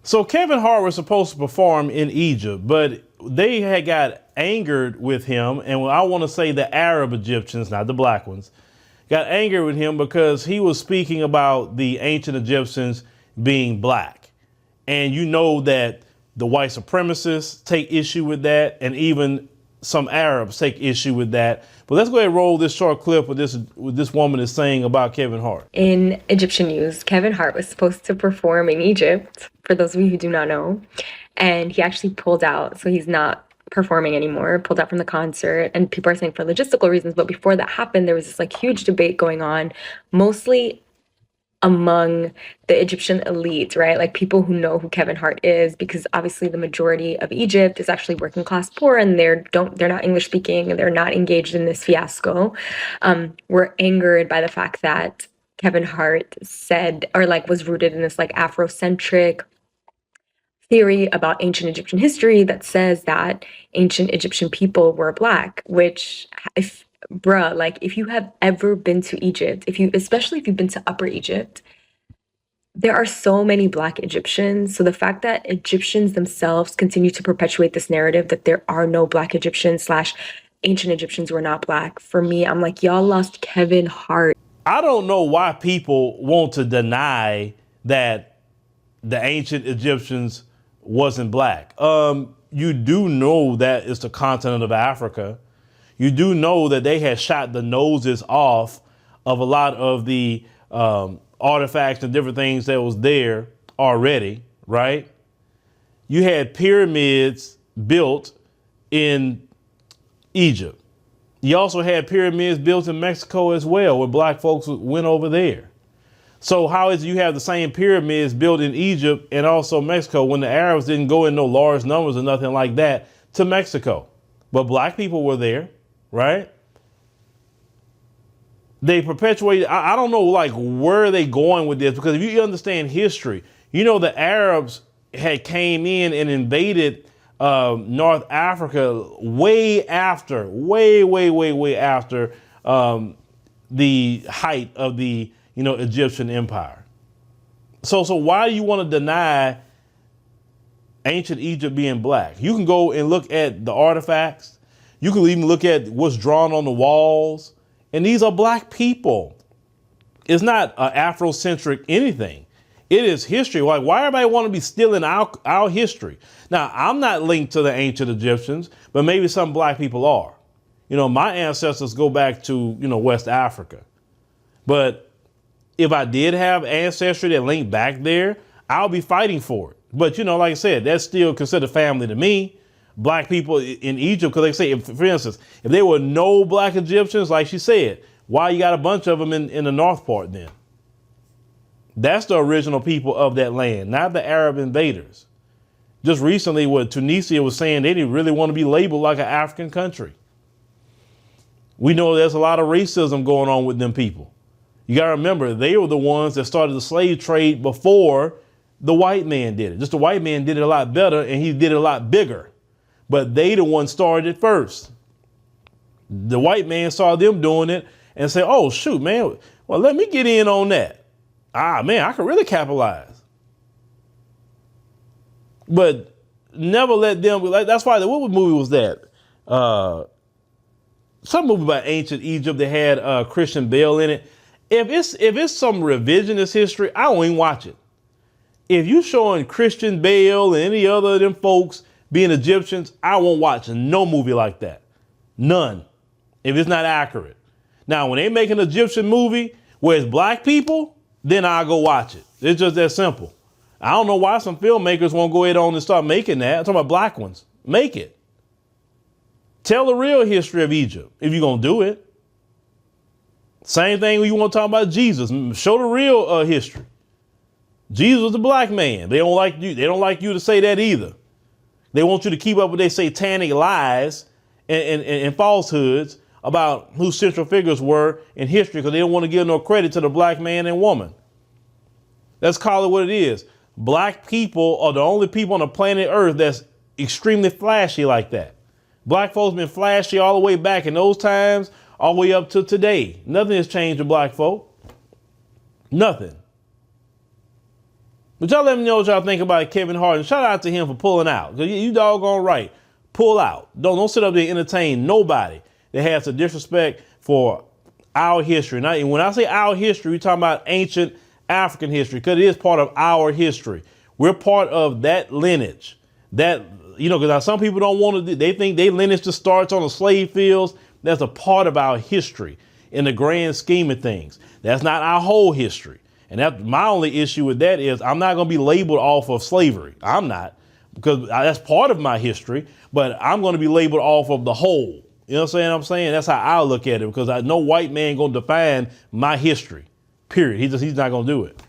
So Kevin Hart was supposed to perform in Egypt, but they had got angered with him, and I want to say the Arab Egyptians, not the black ones, got angry with him because he was speaking about the ancient Egyptians being black. And you know that the white supremacists take issue with that, and even some Arabs take issue with that. But let's go ahead and roll this short clip with this woman is saying about Kevin Hart. In Egyptian news, Kevin Hart was supposed to perform in Egypt, for those of you who do not know, and he actually pulled out, so he's not performing anymore, pulled out from the concert, and people are saying for logistical reasons. But before that happened, there was this like huge debate going on, mostly among the Egyptian elite, right? Like people who know who Kevin Hart is, because obviously the majority of Egypt is actually working class poor, and they're not English speaking, and they're not engaged in this fiasco. We're angered by the fact that Kevin Hart said, or like was rooted in this like Afrocentric theory about ancient Egyptian history that says that ancient Egyptian people were black, which if you have ever been to Egypt, especially if you've been to Upper Egypt, there are so many black Egyptians. So the fact that Egyptians themselves continue to perpetuate this narrative that there are no black Egyptians / ancient Egyptians who are not black, for me, I'm like, y'all lost Kevin Hart. I don't know why people want to deny that the ancient Egyptians wasn't black. You do know that it's the continent of Africa. You do know that they had shot the noses off of a lot of the artifacts and different things that was there already, right? You had pyramids built in Egypt. You also had pyramids built in Mexico as well, where black folks went over there. So how is it you have the same pyramids built in Egypt and also Mexico when the Arabs didn't go in no large numbers or nothing like that to Mexico? But black people were there, right? They perpetuate. I don't know, like, where are they going with this? Because if you understand history, you know the Arabs had came in and invaded North Africa way after the height of the Egyptian empire. So why do you want to deny ancient Egypt being black? You can go and look at the artifacts. You can even look at what's drawn on the walls. And these are black people. It's not Afrocentric anything. It is history. Like, why everybody want to be stealing our history? Now, I'm not linked to the ancient Egyptians, but maybe some black people are. My ancestors go back to, West Africa. But if I did have ancestry that linked back there, I'll be fighting for it. But, like I said, that's still considered family to me. Black people in Egypt, because they say, for instance, if there were no black Egyptians, like she said, why you got a bunch of them in the north part then? That's the original people of that land, not the Arab invaders. Just recently, what Tunisia was saying, they didn't really want to be labeled like an African country. We know there's a lot of racism going on with them people. You got to remember, they were the ones that started the slave trade before the white man did it. Just the white man did it a lot better, and he did it a lot bigger. But they the one started it first. The white man saw them doing it and said, oh, shoot, man, well, let me get in on that. Man, I could really capitalize. But never let them, that's why, what movie was that? Some movie about ancient Egypt that had Christian Bale in it. If it's some revisionist history, I won't even watch it. If you showing Christian Bale and any other of them folks being Egyptians, I won't watch no movie like that. None. If it's not accurate. Now, when they make an Egyptian movie where it's black people, then I'll go watch it. It's just that simple. I don't know why some filmmakers won't go ahead on and start making that. I'm talking about black ones. Make it. Tell the real history of Egypt if you're going to do it. Same thing when you want to talk about Jesus. Show the real history. Jesus was a black man. They don't like you. They don't like you to say that either. They want you to keep up with their satanic lies and falsehoods about who central figures were in history because they don't want to give no credit to the black man and woman. Let's call it what it is. Black people are the only people on the planet Earth that's extremely flashy like that. Black folks been flashy all the way back in those times, all the way up to today. Nothing has changed with black folk. Nothing. But y'all let me know what y'all think about Kevin Hart, and shout out to him for pulling out. Cause you doggone right, pull out. Don't sit up there and entertain nobody that has a disrespect for our history. And when I say our history, we're talking about ancient African history, because it is part of our history. We're part of that lineage. That, because some people don't want to, they think their lineage just starts on the slave fields. That's a part of our history in the grand scheme of things. That's not our whole history. And that my only issue with that is I'm not going to be labeled off of slavery. I'm not, because that's part of my history, but I'm going to be labeled off of the whole. You know what I'm saying? That's how I look at it, because no white man going to define my history, period. He's not going to do it.